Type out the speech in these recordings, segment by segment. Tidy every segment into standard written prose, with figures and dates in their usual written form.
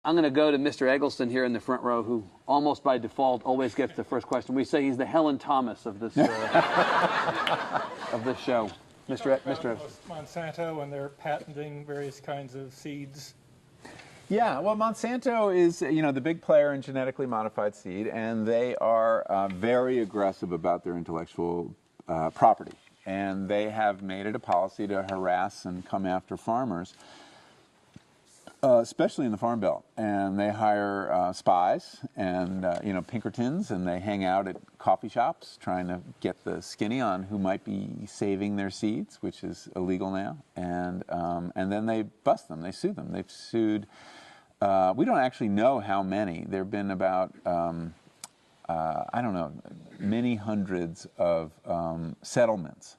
I'm going to go to Mr. Eggleston here in the front row, who almost by default always gets the first question. We say he's the Helen Thomas of this of this show. Mr. Monsanto, and they're patenting various kinds of seeds. Yeah, well, Monsanto is, the big player in genetically modified seed, and they are very aggressive about their intellectual property. And they have made it a policy to harass and come after farmers, especially in the Farm Belt. And they hire spies and, Pinkertons, and they hang out at coffee shops trying to get the skinny on who might be saving their seeds, which is illegal now. And then they bust them. They sue them. They've sued, we don't actually know how many. There have been about, I don't know, many hundreds of settlements.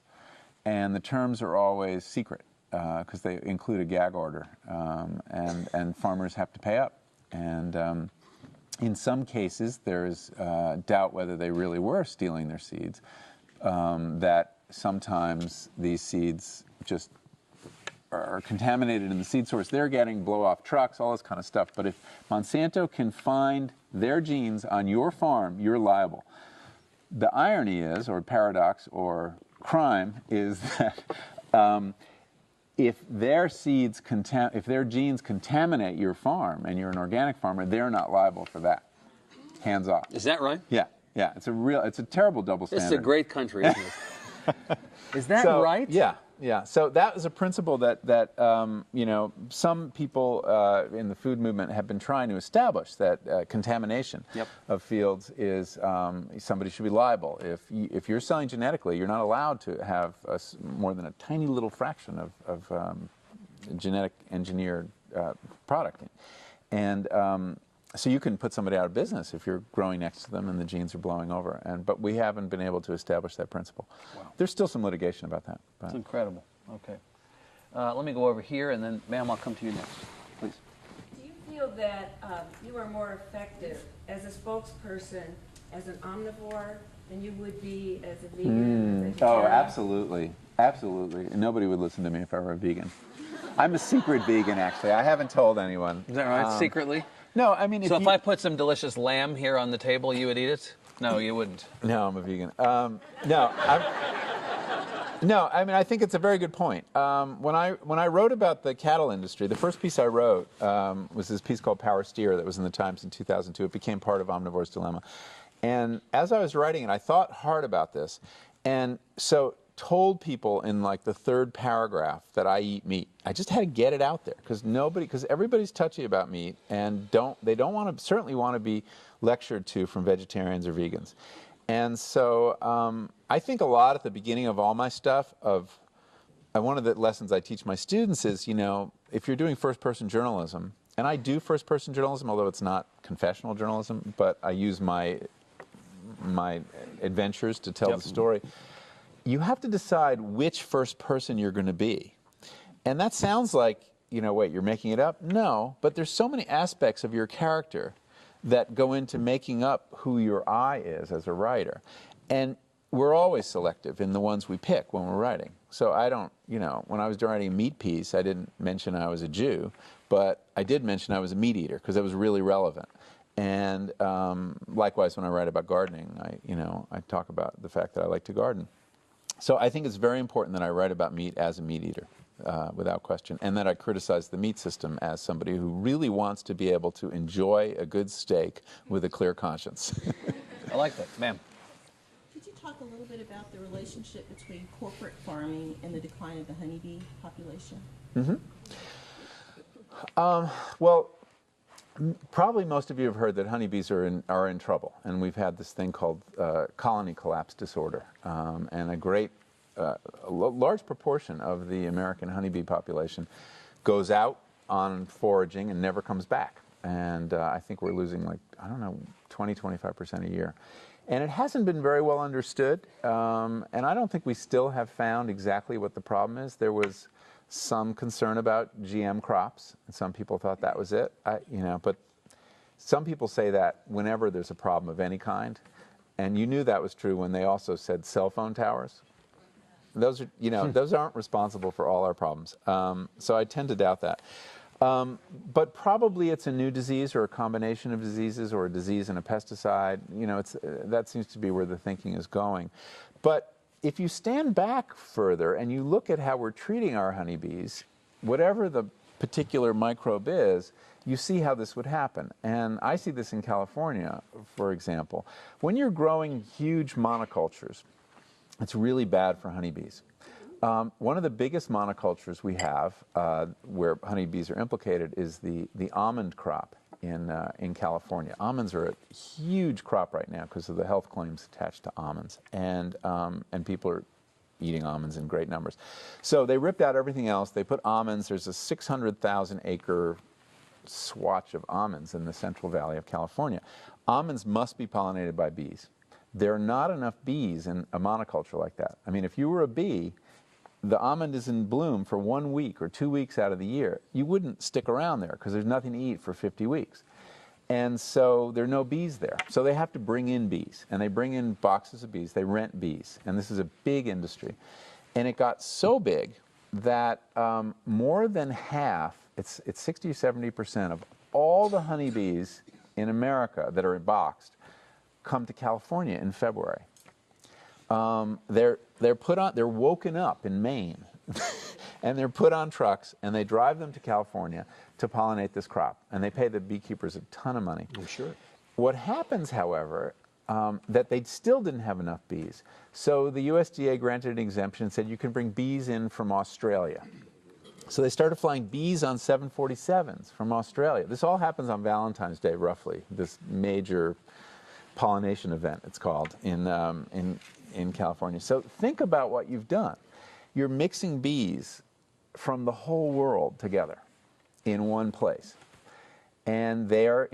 And the terms are always secret, because they include a gag order, and farmers have to pay up. And in some cases, there's doubt whether they really were stealing their seeds, that sometimes these seeds just are contaminated in the seed source they're getting, blow off trucks, all this kind of stuff. But if Monsanto can find their genes on your farm, you're liable. The irony is, or paradox, or crime, is that if their genes contaminate your farm and you're an organic farmer, they're not liable for that. Hands off. Is that right? Yeah. It's a terrible double standard. This is a great country, isn't it? Is that right? Yeah. So that is a principle that some people in the food movement have been trying to establish, that contamination of fields is somebody should be liable. If you're selling genetically, you're not allowed to have more than a tiny little fraction of genetic engineered product, and so you can put somebody out of business if you're growing next to them and the genes are blowing over. But we haven't been able to establish that principle. Wow. There's still some litigation about that. That's incredible. Okay. Let me go over here, and then, ma'am, I'll come to you next, please. Do you feel that you are more effective as a spokesperson as an omnivore than you would be as a vegan? Oh, absolutely. Absolutely. Nobody would listen to me if I were a vegan. I'm a secret vegan, actually. I haven't told anyone. Is that right? Secretly? No, I mean, if I put some delicious lamb here on the table, you would eat it? No, you wouldn't. No, I'm a vegan. No, I mean, I think it's a very good point. When I wrote about the cattle industry, the first piece I wrote was this piece called Power Steer that was in the Times in 2002. It became part of Omnivore's Dilemma. And as I was writing it, I thought hard about this. And so told people in like the third paragraph that I eat meat. I just had to get it out there because everybody's touchy about meat, and they don't certainly want to be lectured to from vegetarians or vegans. And so I think a lot at the beginning of all my stuff one of the lessons I teach my students is, if you're doing first-person journalism, and I do first-person journalism, although it's not confessional journalism, but I use my adventures to tell the story. You have to decide which first person you're going to be. And that sounds like, wait, you're making it up? No, but there's so many aspects of your character that go into making up who your I is as a writer. And we're always selective in the ones we pick when we're writing. So I don't, when I was writing a meat piece, I didn't mention I was a Jew, but I did mention I was a meat eater because that was really relevant. And likewise, when I write about gardening, I talk about the fact that I like to garden. So I think it's very important that I write about meat as a meat eater, without question, and that I criticize the meat system as somebody who really wants to be able to enjoy a good steak with a clear conscience. I like that. Ma'am. Could you talk a little bit about the relationship between corporate farming and the decline of the honeybee population? Well, probably most of you have heard that honeybees are in trouble, and we've had this thing called colony collapse disorder, and a large proportion of the American honeybee population goes out on foraging and never comes back. And I think we're losing 20-25% a year. And it hasn't been very well understood, and I don't think we still have found exactly what the problem is. There was some concern about GM crops, and some people thought that was it. But some people say that whenever there's a problem of any kind, and you knew that was true when they also said cell phone towers. Those are, those aren't responsible for all our problems. So I tend to doubt that. But probably it's a new disease or a combination of diseases or a disease and a pesticide. You know, that seems to be where the thinking is going. But if you stand back further and you look at how we're treating our honeybees, whatever the particular microbe is, you see how this would happen. And I see this in California, for example. When you're growing huge monocultures, it's really bad for honeybees. One of the biggest monocultures we have where honeybees are implicated is the almond crop in California. Almonds are a huge crop right now because of the health claims attached to almonds, and people are eating almonds in great numbers. So they ripped out everything else. They put almonds. There's a 600,000 acre swatch of almonds in the Central Valley of California. Almonds must be pollinated by bees. There are not enough bees in a monoculture like that. I mean, if you were a bee, the almond is in bloom for 1 week or 2 weeks out of the year. You wouldn't stick around there because there's nothing to eat for 50 weeks. And so there are no bees there. So they have to bring in bees, and they bring in boxes of bees. They rent bees, and this is a big industry. And it got so big that more than half, it's 60 or 70% of all the honeybees in America that are boxed come to California in February. They're woken up in Maine, and they're put on trucks, and they drive them to California to pollinate this crop, and they pay the beekeepers a ton of money. I'm sure. What happens, however, that they still didn't have enough bees, so the USDA granted an exemption and said you can bring bees in from Australia. So they started flying bees on 747s from Australia. This all happens on Valentine's Day, roughly, this major pollination event, it's called, in California. So think about what you've done. You're mixing bees from the whole world together in one place. And they're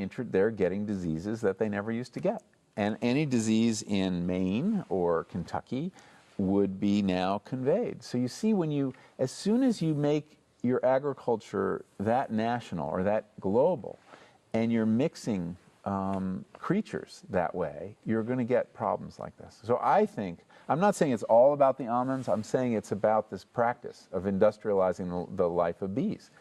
getting diseases that they never used to get. And any disease in Maine or Kentucky would be now conveyed. So you see, as soon as you make your agriculture that national or that global, and you're mixing creatures that way, you're going to get problems like this. So I think, I'm not saying it's all about the almonds, I'm saying it's about this practice of industrializing the life of bees.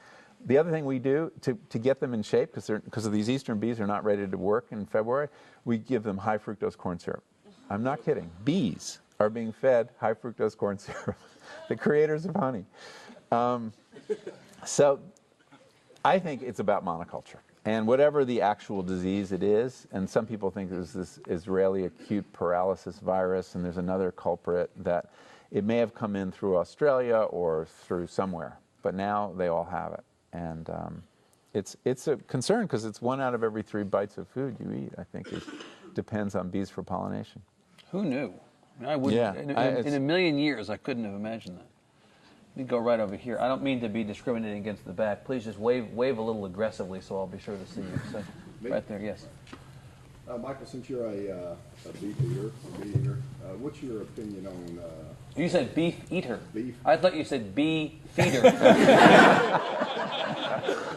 The other thing we do to get them in shape, because of these eastern bees are not ready to work in February, we give them high fructose corn syrup. I'm not kidding. Bees are being fed high fructose corn syrup, the creators of honey. So I think it's about monoculture. And whatever the actual disease it is, and some people think it was this Israeli acute paralysis virus, and there's another culprit that it may have come in through Australia or through somewhere, but now they all have it. And it's a concern because it's 1 out of every 3 bites of food you eat, I think, depends on bees for pollination. Who knew? I wouldn't. Yeah, in a million years, I couldn't have imagined that. Let me go right over here. I don't mean to be discriminating against the back. Please just wave a little aggressively so I'll be sure to see you. So, right there, yes. Michael, since you're a beef eater, what's your opinion on... You said beef eater. Beef? I thought you said bee feeder.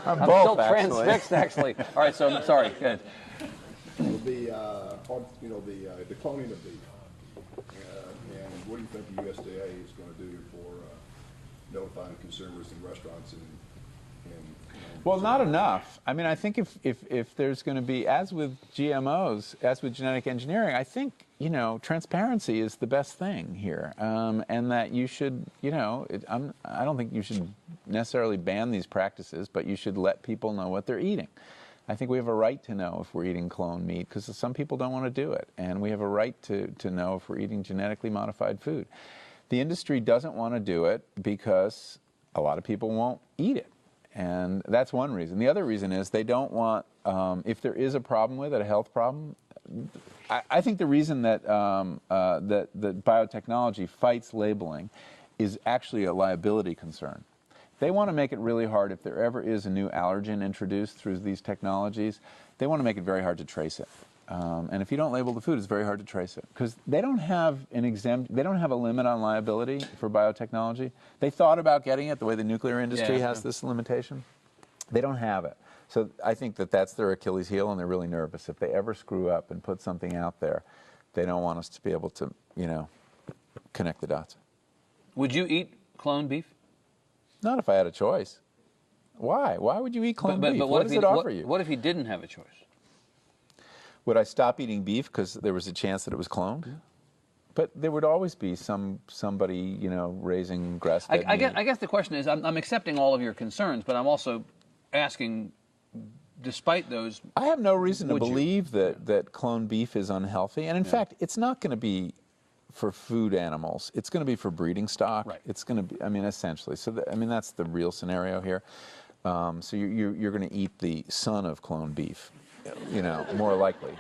I'm both, still transfixed, actually. All right, so I'm sorry. Go ahead. The cloning of beef. And what do you think the USDA is going to do for notifying consumers and restaurants and well, not enough. I mean, I think if there's going to be, as with GMOs, as with genetic engineering, I think, transparency is the best thing here. And that you should, I don't think you should necessarily ban these practices, but you should let people know what they're eating. I think we have a right to know if we're eating cloned meat because some people don't want to do it. And we have a right to know if we're eating genetically modified food. The industry doesn't want to do it because a lot of people won't eat it. And that's one reason. The other reason is they don't want, if there is a problem with it, a health problem, I think the reason that that biotechnology fights labeling is actually a liability concern. They want to make it really hard if there ever is a new allergen introduced through these technologies. They want to make it very hard to trace it. And if you don't label the food, it's very hard to trace it because they don't have they don't have a limit on liability for biotechnology. They thought about getting it the way the nuclear industry has this limitation. They don't have it. So I think that's their Achilles heel, and they're really nervous. If they ever screw up and put something out there, they don't want us to be able to, connect the dots. Would you eat cloned beef? Not if I had a choice. Why? Why would you eat cloned beef? But What does it offer you? What if you didn't have a choice? Would I stop eating beef because there was a chance that it was cloned? Yeah. But there would always be somebody, raising grass-fed meat. I guess the question is, I'm accepting all of your concerns, but I'm also asking, despite those, I have no reason to believe that cloned beef is unhealthy. And in fact, it's not going to be for food animals. It's going to be for breeding stock. Right. It's going to be, essentially. So, that's the real scenario here. So you're going to eat the son of cloned beef, more likely.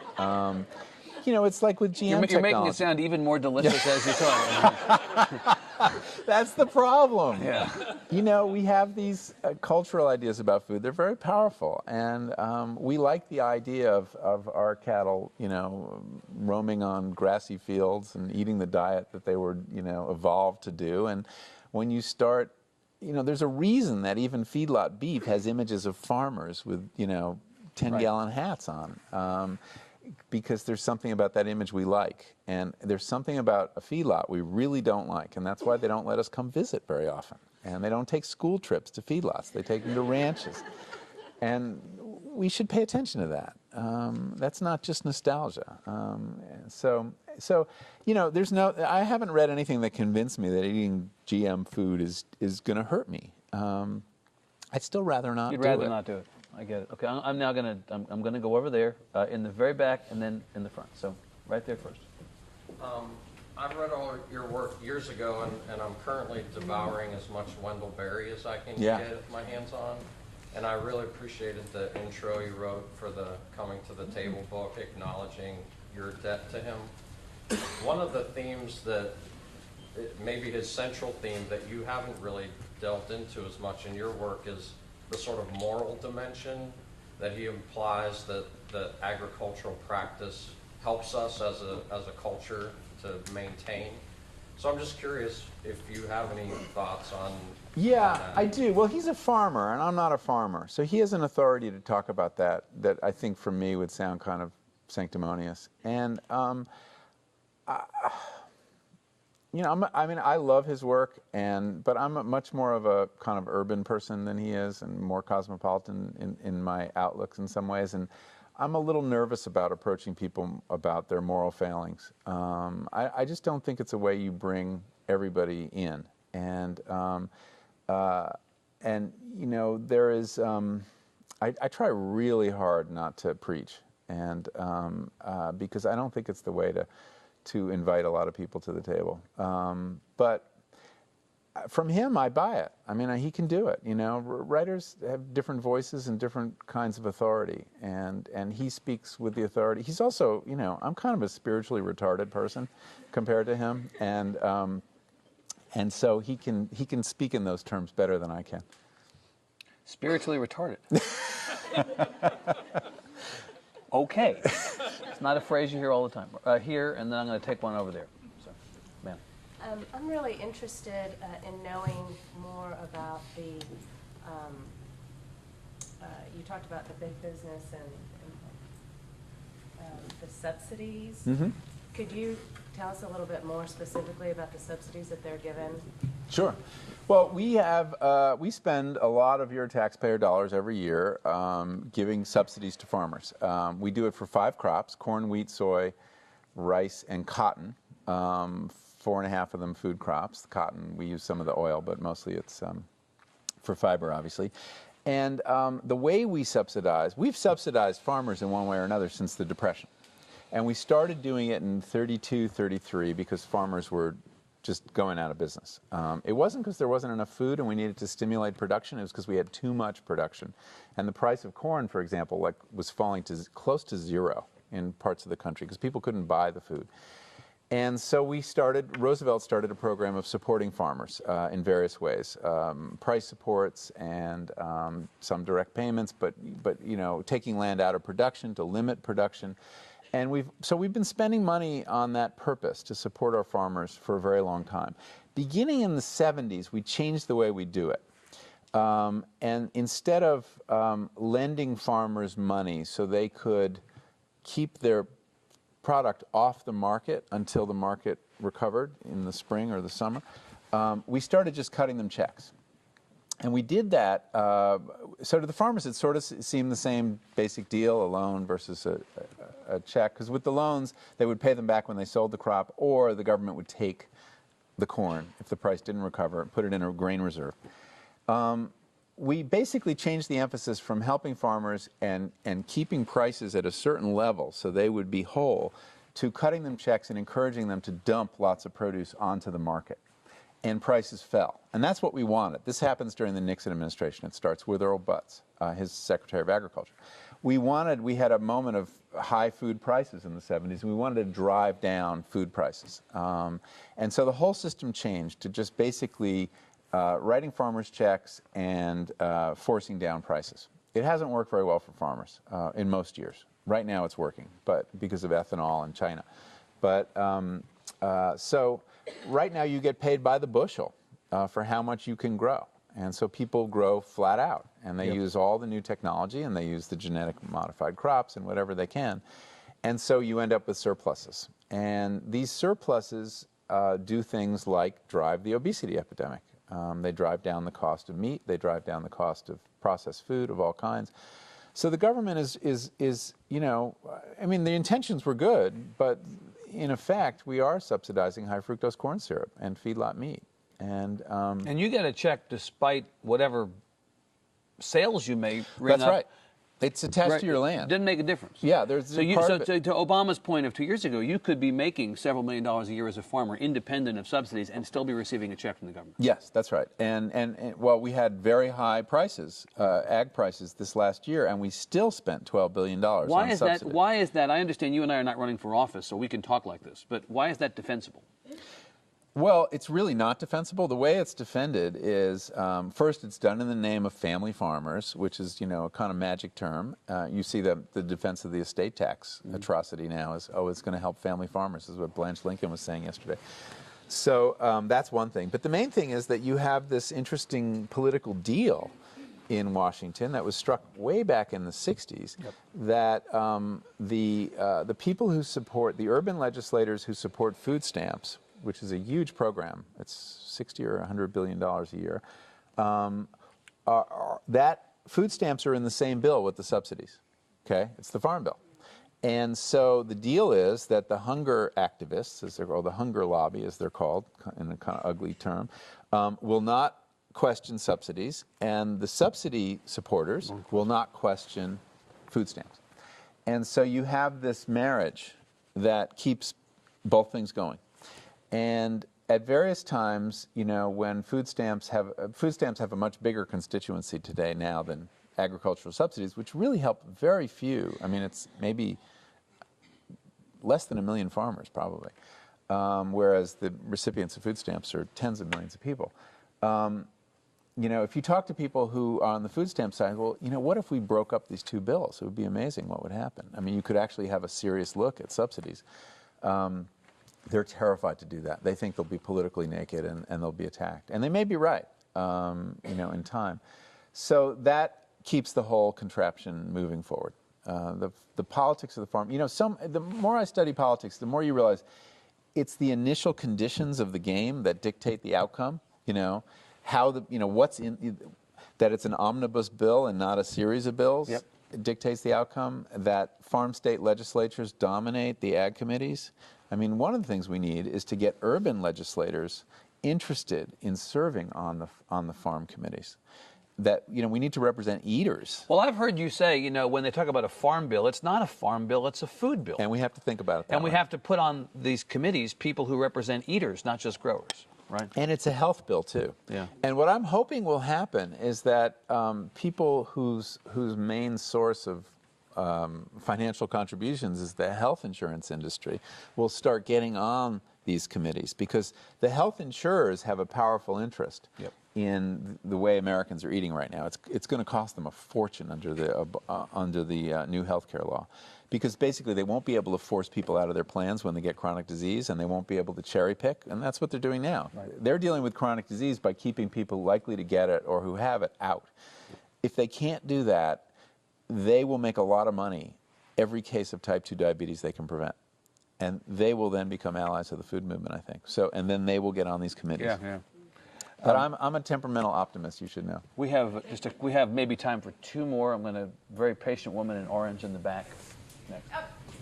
It's like with GM technology. You're making it sound even more delicious as you talk. That's the problem. Yeah. We have these cultural ideas about food. They're very powerful. And we like the idea of our cattle, roaming on grassy fields and eating the diet that they were, evolved to do. And when you start, there's a reason that even feedlot beef has images of farmers with, 10-gallon hats on. Because there's something about that image we like. And there's something about a feedlot we really don't like. And that's why they don't let us come visit very often. And they don't take school trips to feedlots. They take them to ranches. And we should pay attention to that. That's not just nostalgia. So I haven't read anything that convinced me that eating GM food is going to hurt me. I'd still rather not do it. You'd rather not do it. I get it. Okay, I'm now I'm gonna go over there in the very back and then in the front. So right there first. I've read all your work years ago, and I'm currently devouring as much Wendell Berry as I can get my hands on. And I really appreciated the intro you wrote for the Coming to the Table book, acknowledging your debt to him. One of the themes that, maybe his central theme that you haven't really delved into as much in your work is the sort of moral dimension that he implies that the agricultural practice helps us as a culture to maintain. So I'm just curious if you have any thoughts on Yeah, that. I do. Well, he's a farmer, and I'm not a farmer. So he has an authority to talk about that I think for me would sound kind of sanctimonious. And, I love his work, but I'm much more of a kind of urban person than he is, and more cosmopolitan in my outlooks in some ways. And I'm a little nervous about approaching people about their moral failings. I just don't think it's a way you bring everybody in. And there is. I try really hard not to preach, and because I don't think it's the way to invite a lot of people to the table. But from him, I buy it. I mean, he can do it. Writers have different voices and different kinds of authority, and he speaks with the authority. He's also, I'm kind of a spiritually retarded person compared to him, and so he can speak in those terms better than I can. Spiritually retarded. Okay. It's not a phrase you hear all the time. Here, and then I'm going to take one over there. So, ma'am. I'm really interested in knowing more about the, you talked about the big business and the subsidies. Mm-hmm. Could you tell us a little bit more specifically about the subsidies that they're given? Sure. Well, we spend a lot of your taxpayer dollars every year giving subsidies to farmers. We do it for 5 crops: corn, wheat, soy, rice, and cotton. 4.5 of them food crops. The cotton, we use some of the oil, but mostly it's for fiber, obviously. And the way we've subsidized farmers in one way or another since the Depression. And we started doing it in 32, 33 because farmers were just going out of business. It wasn't because there wasn't enough food and we needed to stimulate production. It was because we had too much production. And the price of corn, for example, was falling to close to zero in parts of the country because people couldn't buy the food. And so Roosevelt started a program of supporting farmers in various ways, price supports and some direct payments, but taking land out of production to limit production. And we've been spending money on that purpose to support our farmers for a very long time. Beginning in the 70s, we changed the way we do it. And instead of lending farmers money so they could keep their product off the market until the market recovered in the spring or the summer, we started just cutting them checks. And we did that. So to the farmers, it sort of seemed the same basic deal, a loan versus a check. Because with the loans, they would pay them back when they sold the crop, or the government would take the corn if the price didn't recover and put it in a grain reserve. We basically changed the emphasis from helping farmers and keeping prices at a certain level so they would be whole, to cutting them checks and encouraging them to dump lots of produce onto the market. And prices fell. And that's what we wanted. This happens during the Nixon administration. It starts with Earl Butz, his Secretary of Agriculture. We had a moment of high food prices in the 70s, and we wanted to drive down food prices. And so the whole system changed to just basically writing farmers checks and forcing down prices. It hasn't worked very well for farmers in most years. Right now it's working, but because of ethanol in China. But so right now you get paid by the bushel for how much you can grow. And so people grow flat out, and they use all the new technology, and they use the genetic modified crops and whatever they can. And so you end up with surpluses. And these surpluses do things like drive the obesity epidemic. They drive down the cost of meat. They drive down the cost of processed food of all kinds. So the government is you know, I mean, the intentions were good, but in effect, we are subsidizing high fructose corn syrup and feedlot meat. And you get a check despite whatever sales you may ring up. That's right. It's attached to your land. Didn't make a difference. Yeah, there's so to Obama's point of 2 years ago, you could be making several $1 million a year as a farmer, independent of subsidies, and still be receiving a check from the government. Yes, that's right. And well, we had very high prices, ag prices this last year, and we still spent $12 billion on subsidies. Why is that? I understand you and I are not running for office, so we can talk like this, but why is that defensible? Well, it's really not defensible. The way it's defended is, first, it's done in the name of family farmers, which is, you know, a kind of magic term. You see the defense of the estate tax atrocity now is, oh, it's going to help family farmers. This is what Blanche Lincoln was saying yesterday. So that's one thing. But the main thing is that you have this interesting political deal in Washington that was struck way back in the 60s, that the people who support, the urban legislators who support food stamps, which is a huge program, it's $60 or $100 billion a year, that food stamps are in the same bill with the subsidies, okay? It's the Farm Bill. And so the deal is that the hunger activists, as they're called, the hunger lobby, as they're called, in a kind of ugly term, will not question subsidies, and the subsidy supporters will not question food stamps. And so you have this marriage that keeps both things going. And at various times, you know, when food stamps have a much bigger constituency today now than agricultural subsidies, which really help very few. I mean, it's maybe less than 1 million farmers, probably, whereas the recipients of food stamps are tens of millions of people. You know, if you talk to people who are on the food stamp side, well, you know, what if we broke up these two bills? It would be amazing what would happen. I mean, you could actually have a serious look at subsidies. They're terrified to do that. They think they'll be politically naked and they'll be attacked. And they may be right, you know, in time. So that keeps the whole contraption moving forward. The politics of the farm, you know, the more I study politics, the more you realize it's the initial conditions of the game that dictate the outcome, you know, how what's in, that it's an omnibus bill and not a series of bills. Yep. It dictates the outcome, that farm state legislatures dominate the ag committees. I mean, one of the things we need is to get urban legislators interested in serving on the farm committees. That, you know, we need to represent eaters. Well, I've heard you say, you know, when they talk about a farm bill, it's not a farm bill, it's a food bill. And we have to think about it that way. And we have to put on these committees people who represent eaters, not just growers, right? And it's a health bill, too. Yeah. And what I'm hoping will happen is that people whose main source of financial contributions is the health insurance industry will start getting on these committees, because the health insurers have a powerful interest in the way Americans are eating right now. It's going to cost them a fortune under the new health care law, because basically they won't be able to force people out of their plans when they get chronic disease, and they won't be able to cherry pick, and that's what they're doing now. Right. They're dealing with chronic disease by keeping people likely to get it or who have it out. If they can't do that, they will make a lot of money every case of type 2 diabetes they can prevent. And they will then become allies of the food movement, I think. So, and then they will get on these committees. Yeah. But I'm a temperamental optimist, you should know. We have maybe time for two more. I'm going to very patient woman in orange in the back. Next.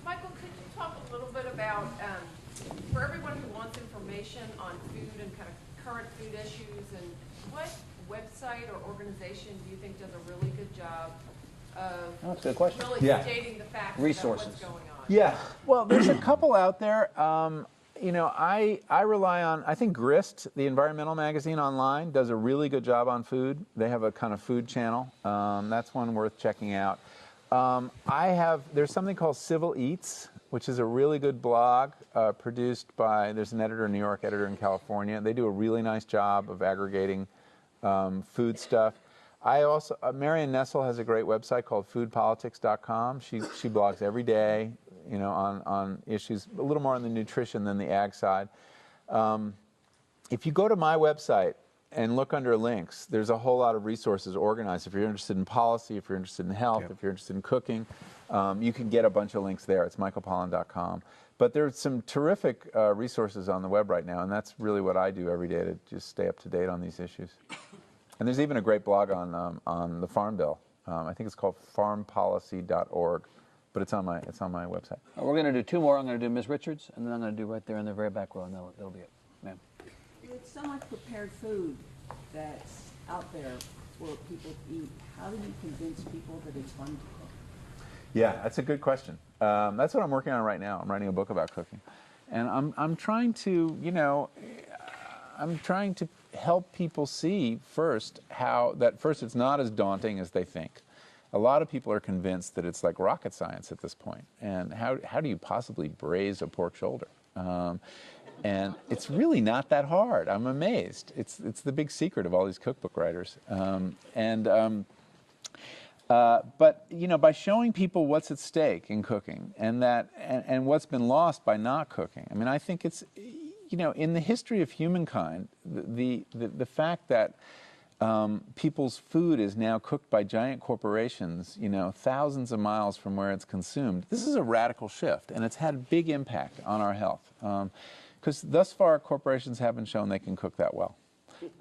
Michael, could you talk a little bit about, for everyone who wants information on food and kind of current food issues, and what website or organization do you think does a really good job of that's a good question. really stating the facts Resources. about what's going on? Yeah. Well, there's a couple out there. You know, I rely on, I think Grist, the environmental magazine online, does a really good job on food. They have a kind of food channel. That's one worth checking out. There's something called Civil Eats, which is a really good blog produced by, there's an editor in New York, editor in California. They do a really nice job of aggregating food stuff. Marion Nessel has a great website called foodpolitics.com. She blogs every day, you know, on issues, a little more on the nutrition than the ag side. If you go to my website and look under links, there's a whole lot of resources organized. If you're interested in policy, if you're interested in health, if you're interested in cooking, you can get a bunch of links there. It's michaelpollan.com. But there's some terrific resources on the web right now, and that's really what I do every day to just stay up to date on these issues. And there's even a great blog on the Farm Bill. I think it's called farmpolicy.org, but it's on my website. We're going to do two more. I'm going to do Ms. Richards, and then I'm going to do right there in the very back row, and that'll be it. Ma'am. With so much prepared food that's out there for people to eat, how do you convince people that it's fun to cook? Yeah, that's a good question. That's what I'm working on right now. I'm writing a book about cooking, and I'm trying to, you know, help people see first it's not as daunting as they think. A lot of people are convinced that it's like rocket science at this point, and how do you possibly braise a pork shoulder? And it's really not that hard. I'm amazed. It's the big secret of all these cookbook writers. But you know, by showing people what's at stake in cooking and what's been lost by not cooking. I mean, I think it's, you know, in the history of humankind, the fact that people's food is now cooked by giant corporations, you know, thousands of miles from where it's consumed. This is a radical shift, and it's had a big impact on our health. Because thus far, corporations haven't shown they can cook that well.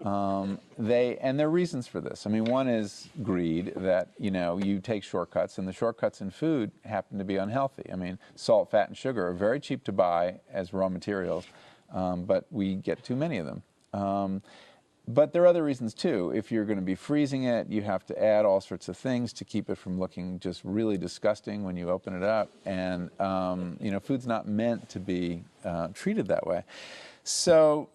And there are reasons for this. I mean, one is greed, that, you know, you take shortcuts, and the shortcuts in food happen to be unhealthy. I mean, salt, fat, and sugar are very cheap to buy as raw materials, but we get too many of them. But there are other reasons too. If you're going to be freezing it, you have to add all sorts of things to keep it from looking just really disgusting when you open it up. And you know, food's not meant to be treated that way. So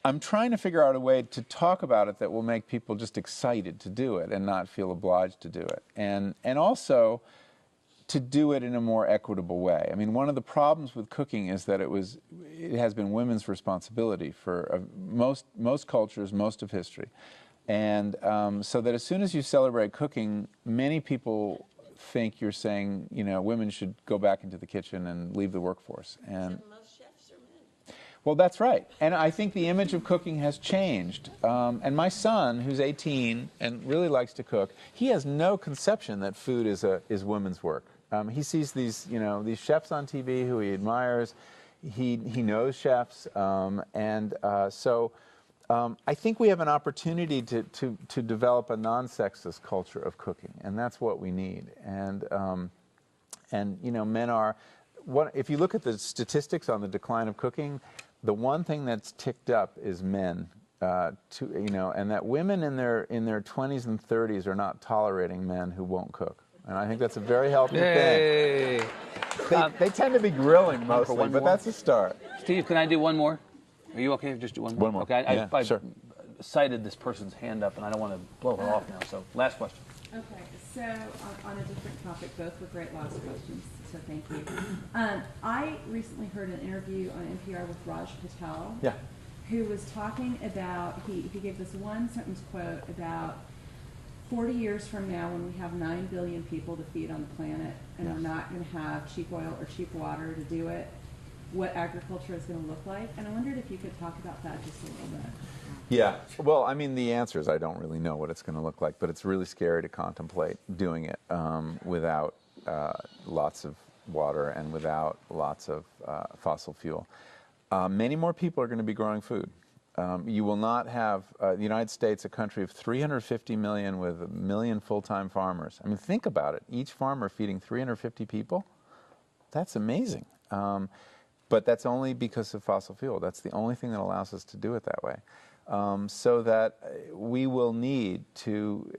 I'm trying to figure out a way to talk about it that will make people just excited to do it and not feel obliged to do it. And also to do it in a more equitable way. I mean, one of the problems with cooking is that it has been women's responsibility for most cultures, most of history. And so that as soon as you celebrate cooking, many people think you're saying, you know, women should go back into the kitchen and leave the workforce. And most chefs are men. well, that's right. And I think the image of cooking has changed. And my son, who's 18 and really likes to cook, he has no conception that food is women's work. He sees these chefs on TV who he admires. He knows chefs, so I think we have an opportunity to develop a non-sexist culture of cooking, and that's what we need. And you know, men are. If you look at the statistics on the decline of cooking, the one thing that's ticked up is men. And that women in their 20s and 30s are not tolerating men who won't cook. And I think that's a very healthy thing. They tend to be grilling mostly, but that's a start. Steve, can I do one more? Are you okay if just do one more? One more. Okay, I Sure. cited this person's hand up, and I don't want to blow her off now. So, last question. Okay, so on a different topic, both were great last questions, so thank you. I recently heard an interview on NPR with Raj Patel, who was talking about, he gave this one sentence quote about 40 years from now, when we have 9 billion people to feed on the planet, and we're not going to have cheap oil or cheap water to do it, what agriculture is going to look like. And I wondered if you could talk about that just a little bit. Yeah. Well, I mean, the answer is I don't really know what it's going to look like, but it's really scary to contemplate doing it without lots of water and without lots of fossil fuel. Many more people are going to be growing food. You will not have the United States, a country of 350 million with 1 million full-time farmers. I mean, think about it. Each farmer feeding 350 people. That's amazing. But that's only because of fossil fuel. That's the only thing that allows us to do it that way. So that we will need to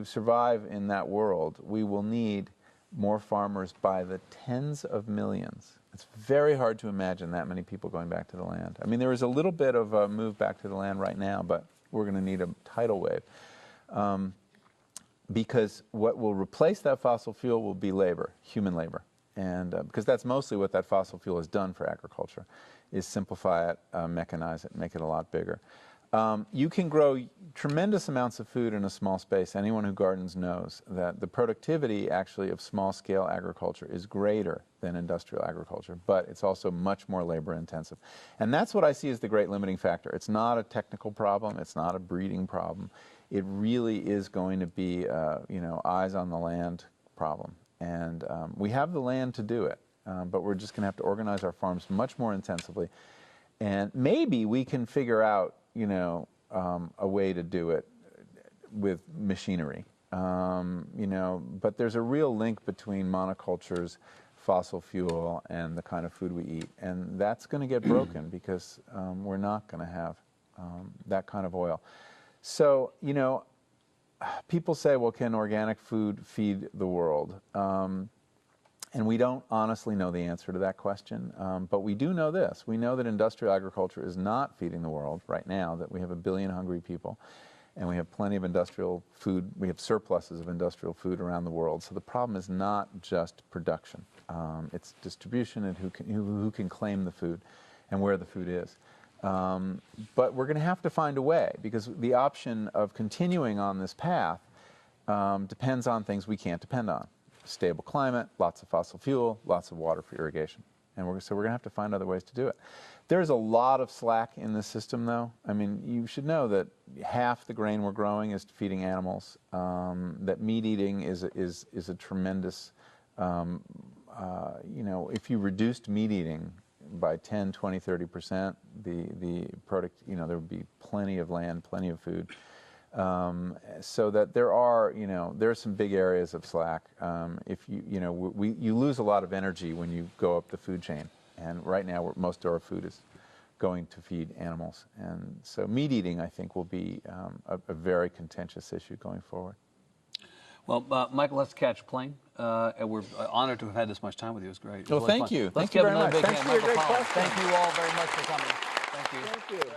survive in that world, we will need more farmers by the tens of millions. It's very hard to imagine that many people going back to the land. I mean, there is a little bit of a move back to the land right now, but we're going to need a tidal wave. Because what will replace that fossil fuel will be labor, human labor. And because that's mostly what that fossil fuel has done for agriculture, is simplify it, mechanize it, make it a lot bigger. You can grow tremendous amounts of food in a small space. Anyone who gardens knows that the productivity actually of small-scale agriculture is greater than industrial agriculture, but it's also much more labor-intensive. And that's what I see as the great limiting factor. It's not a technical problem. It's not a breeding problem. It really is going to be, eyes on the land problem. And we have the land to do it, but we're just going to have to organize our farms much more intensively. And maybe we can figure out a way to do it with machinery. But there's a real link between monocultures, fossil fuel, and the kind of food we eat. And that's going to get broken because we're not going to have that kind of oil. So, people say, well, can organic food feed the world? And we don't honestly know the answer to that question, but we do know this. We know that industrial agriculture is not feeding the world right now, that we have 1 billion hungry people, and we have plenty of industrial food. We have surpluses of industrial food around the world. So the problem is not just production. It's distribution and who can claim the food and where the food is. But we're going to have to find a way, because the option of continuing on this path depends on things we can't depend on. Stable climate, lots of fossil fuel, lots of water for irrigation. And so we're going to have to find other ways to do it. There's a lot of slack in this system, though. I mean, you should know that half the grain we're growing is feeding animals, that meat eating is a tremendous, if you reduced meat eating by 10, 20, 30%, the product, there would be plenty of land, plenty of food. So that there are some big areas of slack. If you lose a lot of energy when you go up the food chain, and right now most of our food is going to feed animals, and so meat eating, I think, will be a very contentious issue going forward. Well, Michael, let's catch a plane. And we're honored to have had this much time with you. It was great. Well, thank you. Let's give another big hand. Michael Pollan. Thank you all very much for coming. Thank you. Thank you.